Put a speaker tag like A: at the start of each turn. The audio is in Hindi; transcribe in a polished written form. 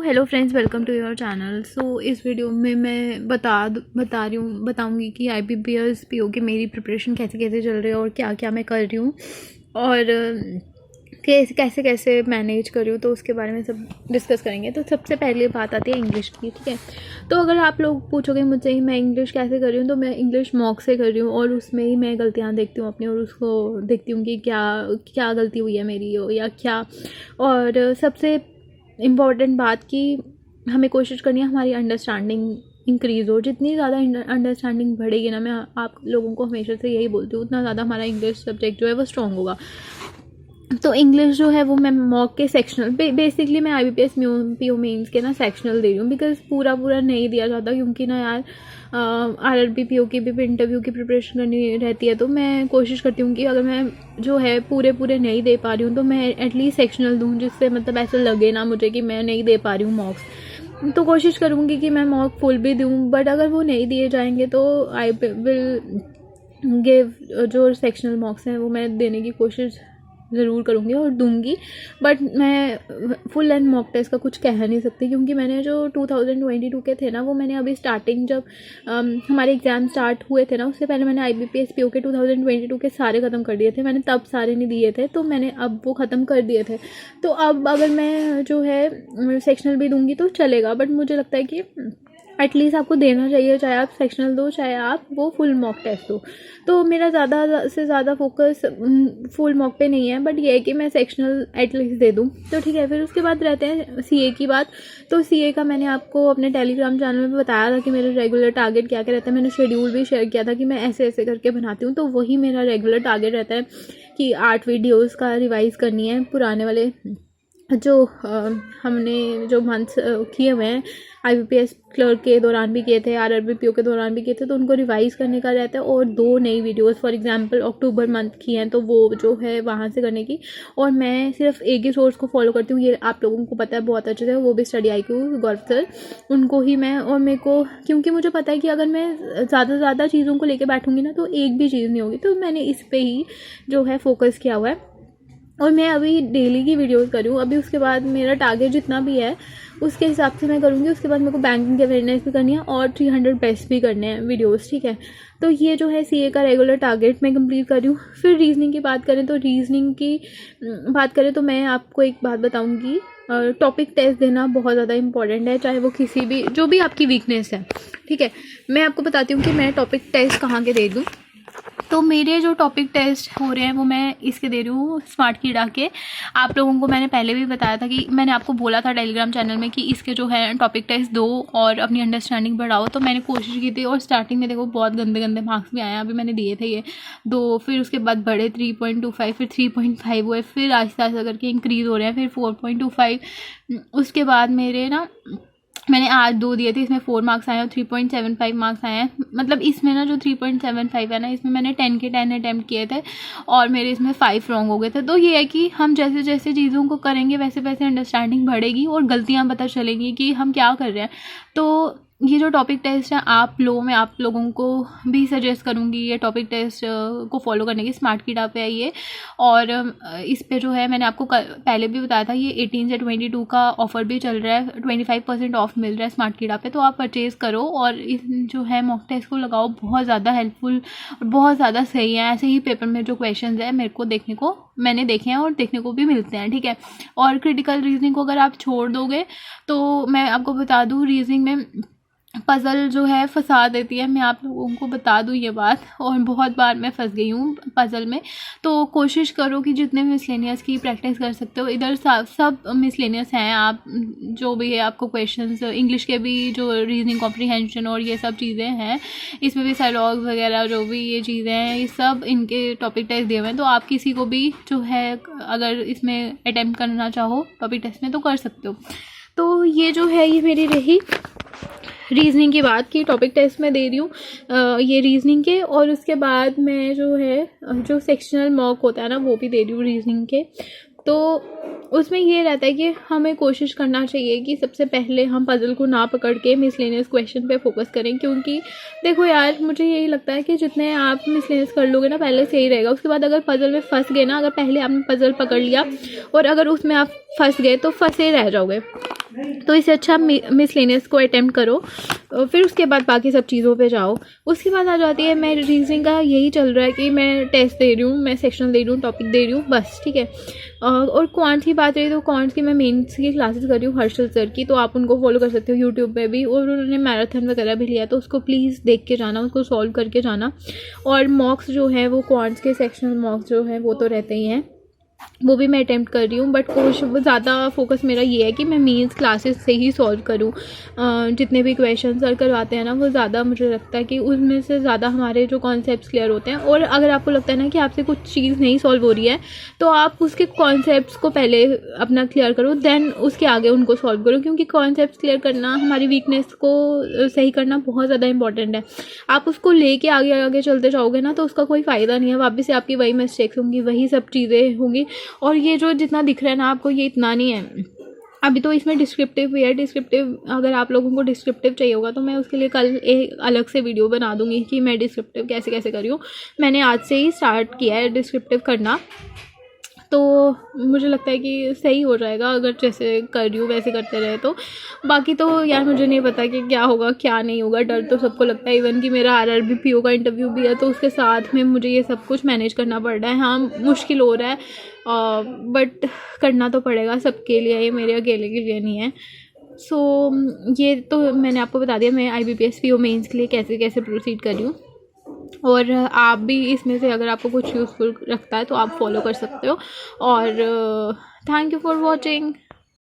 A: Hello friends, welcome to your channel. So इस वीडियो में मैं बताऊंगी कि IBPS PO की मेरी प्रिपरेशन कैसे कैसे चल रही है और क्या क्या मैं कर रही हूँ और कैसे कैसे मैनेज कर रही हूँ, तो उसके बारे में सब डिस्कस करेंगे। तो सबसे पहले बात आती है इंग्लिश की, ठीक है। तो अगर आप लोग पूछोगे मुझसे मैं इंग्लिश कैसे कर रही हूँ, तो मैं इंग्लिश मॉक से कर रही हूँ और उसमें ही मैं गलतियाँ देखती हूँ अपनी और उसको देखती हूँ कि क्या क्या गलती हुई है मेरी या क्या। और सबसे इम्पॉर्टेंट बात कि हमें कोशिश करनी है हमारी अंडरस्टैंडिंग इंक्रीज़ हो। जितनी ज़्यादा अंडरस्टैंडिंग बढ़ेगी ना, मैं आप लोगों को हमेशा से यही बोलती हूँ, उतना ज़्यादा हमारा इंग्लिश सब्जेक्ट जो है वो स्ट्रॉन्ग होगा। तो इंग्लिश जो है वो मैं मॉक के सेक्शनल बेसिकली मैं IBPS PO मेंस के ना सेक्शनल दे रही हूँ, बिकॉज पूरा नहीं दिया जाता, क्योंकि ना यार RRB PO की भी इंटरव्यू की प्रिपरेशन करनी रहती है। तो मैं कोशिश करती हूँ कि अगर मैं जो है पूरे नहीं दे पा रही हूँ तो मैं एटलीस्ट सेक्शनल दूँ, जिससे मतलब ऐसा लगे ना मुझे कि मैं नहीं दे पा रही हूँ मॉक्स। तो कोशिश करूँगी कि मैं मॉक फुल भी दूँ, बट अगर वो नहीं दिए जाएंगे तो आई विल गिव जो सेक्शनल मॉक्स हैं वो मैं देने की कोशिश ज़रूर करूँगी और दूँगी। बट मैं फुल एंड मॉक टेस्ट का कुछ कह नहीं सकती, क्योंकि मैंने जो 2022 के थे ना, वो मैंने अभी स्टार्टिंग जब हमारे एग्ज़ाम स्टार्ट हुए थे ना, उससे पहले मैंने IBPS PO के 2022 के सारे ख़त्म कर दिए थे। मैंने तब सारे नहीं दिए थे, तो मैंने अब वो ख़त्म कर दिए थे। तो अब अगर मैं जो है सेक्शनल भी दूँगी तो चलेगा, बट मुझे लगता है कि एटलीस्ट आपको देना चाहिए, चाहे आप सेक्शनल दो चाहे आप वो फुल मॉक टेस्ट दो। तो मेरा ज़्यादा से ज़्यादा फोकस फुल मॉक पे नहीं है, बट ये है कि मैं सेक्शनल एटलीस्ट दे दूँ तो ठीक है। फिर उसके बाद रहते हैं CA की बात। तो CA का मैंने आपको अपने टेलीग्राम चैनल में बताया था कि मेरा रेगुलर टारगेट क्या क्या रहता है। मैंने शेड्यूल भी शेयर किया था कि मैं ऐसे ऐसे करके बनाती हूँ, तो वही मेरा रेगुलर टारगेट रहता है कि 8 वीडियोज़ का रिवाइज़ करनी है। पुराने वाले जो हमने जो मंथ्स किए हुए हैं, IBPS क्लर्क के दौरान भी किए थे, RRB PO के दौरान भी किए थे, तो उनको रिवाइज़ करने का रहता है। और 2 नई videos for example October month की हैं, तो वो जो है वहाँ से करने की। और मैं सिर्फ एक ही सोर्स को फॉलो करती हूँ, ये आप लोगों को पता है बहुत अच्छे से, वो भी स्टडी IQ गौरव सर, उनको ही मैं। और मेरे को क्योंकि मुझे पता है कि अगर मैं ज़्यादा से ज़्यादा चीज़ों को लेकर बैठूँगी ना, तो एक भी चीज़ नहीं होगी, तो मैंने इस पर ही जो है फोकस किया हुआ है। और मैं अभी डेली की वीडियोस कर रही हूँ। अभी उसके बाद मेरा टारगेट जितना भी है उसके हिसाब से मैं करूँगी। उसके बाद मेरे को बैंकिंग की अवेयरनेस भी करनी है और 300 बेस्ट भी करने हैं वीडियोस, ठीक है। तो ये जो है CA का रेगुलर टारगेट मैं कंप्लीट कर रही हूँ। फिर रीजनिंग की बात करें, तो रीजनिंग की बात करें तो मैं आपको एक बात बताऊँगी, टॉपिक टेस्ट देना बहुत ज़्यादा इंपॉर्टेंट है, चाहे वो किसी भी जो भी आपकी वीकनेस है, ठीक है। मैं आपको बताती हूँ कि मैं टॉपिक टेस्ट कहाँ के दे दूँ। तो मेरे जो टॉपिक टेस्ट हो रहे हैं वो मैं इसके दे रही हूँ, स्मार्ट कीड़ा के। आप लोगों को मैंने पहले भी बताया था कि मैंने आपको बोला था टेलीग्राम चैनल में कि इसके जो है टॉपिक टेस्ट दो और अपनी अंडरस्टैंडिंग बढ़ाओ। तो मैंने कोशिश की थी और स्टार्टिंग में देखो बहुत गंदे गंदे मार्क्स भी आए हैं। अभी मैंने दिए थे ये 2, फिर उसके बाद बढ़े 3.25, फिर 3.5 हुए, फिर आहिस्ता आहिस्ता करके इंक्रीज़ हो रहे हैं, फिर 4.25। उसके बाद मेरे ना मैंने आज 2 दिए थे, इसमें 4 मार्क्स आए हैं और 3.75 मार्क्स आए हैं। मतलब इसमें ना जो 3.75 है ना, इसमें मैंने 10 के 10 अटैम्प्ट किए थे और मेरे इसमें 5 रॉन्ग हो गए थे। तो ये है कि हम जैसे जैसे चीज़ों को करेंगे वैसे वैसे अंडरस्टैंडिंग बढ़ेगी और गलतियाँ पता चलेंगी कि हम क्या कर रहे हैं। तो ये जो टॉपिक टेस्ट है मैं आप लोगों को भी सजेस्ट करूँगी ये टॉपिक टेस्ट को फॉलो करने की। स्मार्ट कीड़ा पे है ये, और इस पे जो है मैंने आपको पहले भी बताया था, ये 18 से 22 का ऑफ़र भी चल रहा है, 25% ऑफ मिल रहा है स्मार्ट कीड़ा पे। तो आप परचेज़ करो और इस जो है मॉक टेस्ट को लगाओ, बहुत ज़्यादा हेल्पफुल और बहुत ज़्यादा सही है। ऐसे ही पेपर में जो क्वेश्चन है मैंने देखे हैं और देखने को भी मिलते हैं, ठीक है। और क्रिटिकल रीजनिंग को अगर आप छोड़ दोगे तो मैं आपको बता दूँ, रीजनिंग में पज़ल जो है फंसा देती है, मैं आप लोगों को बता दूं ये बात, और बहुत बार मैं फंस गई हूँ पज़ल में। तो कोशिश करो कि जितने मिसलेनियस की प्रैक्टिस कर सकते हो, इधर सब मिसलेनियस हैं। आप जो भी है आपको क्वेश्चंस, इंग्लिश के भी जो रीजनिंग कॉम्प्रीहेंशन और ये सब चीज़ें हैं, इसमें भी साइलॉग्स वगैरह जो भी ये चीज़ें हैं, ये सब इनके टॉपिक टेस्ट दिए हुए हैं। तो आप किसी को भी जो है अगर इसमें अटैम्प्ट करना चाहो टॉपिक टेस्ट में तो कर सकते हो। तो ये जो है ये मेरी रही रीजनिंग की बात की टॉपिक टेस्ट में दे रही हूँ ये रीजनिंग के। और उसके बाद मैं जो है जो सेक्शनल मॉक होता है ना, वो भी दे रही हूँ रीजनिंग के। तो उसमें ये रहता है कि हमें कोशिश करना चाहिए कि सबसे पहले हम पज़ल को ना पकड़ के मिसलेनियस क्वेश्चन पे फोकस करें, क्योंकि देखो यार मुझे यही लगता है कि जितने आप मिसलेनियस कर लोगे ना पहले सही रहेगा। उसके बाद अगर पज़ल में फंस गए ना, अगर पहले आपने पज़ल पकड़ लिया और अगर उसमें आप फंस गए तो फंसे रह जाओगे। तो इससे अच्छा मिसलेनियस को अटेम्प्ट करो, फिर उसके बाद बाकी सब चीज़ों पे जाओ। उसके बाद आ जाती है, मैं रीजनिंग का यही चल रहा है कि मैं टेस्ट दे रही हूँ, मैं सेक्शनल दे रही हूँ, टॉपिक दे रही हूँ, बस ठीक है। और क्वांट्स की बात रही तो क्वांट्स की मैं मेंस की क्लासेस कर रही हूँ हर्षल सर की, तो आप उनको फॉलो कर सकते हो यूट्यूब पे भी, और उन्होंने मैराथन वगैरह भी लिया तो उसको प्लीज़ देख के जाना, उसको सॉल्व करके जाना। और मॉक्स जो है वो क्वांट्स के सेक्शनल मॉक्स जो है वो तो रहते ही हैं, वो भी मैं अटेम्प्ट कर रही हूँ। बट ज़्यादा फोकस मेरा ये है कि मैं मेंस क्लासेस से ही सॉल्व करूँ। जितने भी क्वेश्चन सर करवाते हैं ना वो ज़्यादा मुझे लगता है कि उनमें से ज़्यादा हमारे जो कॉन्सेप्ट्स क्लियर होते हैं। और अगर आपको लगता है ना कि आपसे कुछ चीज़ नहीं सॉल्व हो रही है तो आप उसके कॉन्सेप्ट्स को पहले अपना क्लियर करो, देन उसके आगे उनको सॉल्व करो, क्योंकि कॉन्सेप्ट्स क्लियर करना, हमारी वीकनेस को सही करना बहुत ज़्यादा इंपॉर्टेंट है। आप उसको लेके आगे आगे चलते जाओगे ना तो उसका कोई फ़ायदा नहीं है, वापस से आपकी वही मिस्टेक्स होंगी, वही सब चीज़ें होंगी। और ये जो जितना दिख रहा है ना आपको, ये इतना नहीं है। अभी तो इसमें डिस्क्रिप्टिव भी है। डिस्क्रिप्टिव अगर आप लोगों को डिस्क्रिप्टिव चाहिए होगा तो मैं उसके लिए कल एक अलग से वीडियो बना दूंगी कि मैं डिस्क्रिप्टिव कैसे कैसे करी हूँ। मैंने आज से ही स्टार्ट किया है डिस्क्रिप्टिव करना, तो मुझे लगता है कि सही हो जाएगा अगर जैसे कर रही हूँ वैसे करते रहे तो। बाकी तो यार मुझे नहीं पता कि क्या होगा क्या नहीं होगा, डर तो सबको लगता है। इवन कि मेरा RRB PO का इंटरव्यू भी है, तो उसके साथ में मुझे ये सब कुछ मैनेज करना पड़ रहा है। हाँ मुश्किल हो रहा है, बट करना तो पड़ेगा सबके लिए, ये मेरे अकेले के लिए नहीं है। ये तो मैंने आपको बता दिया मैं IBPS PO मेंस के लिए कैसे कैसे प्रोसीड कर रही हूँ। और आप भी इसमें से अगर आपको कुछ यूज़फुल लगता है तो आप फॉलो कर सकते हो। और थैंक यू फॉर वॉचिंग।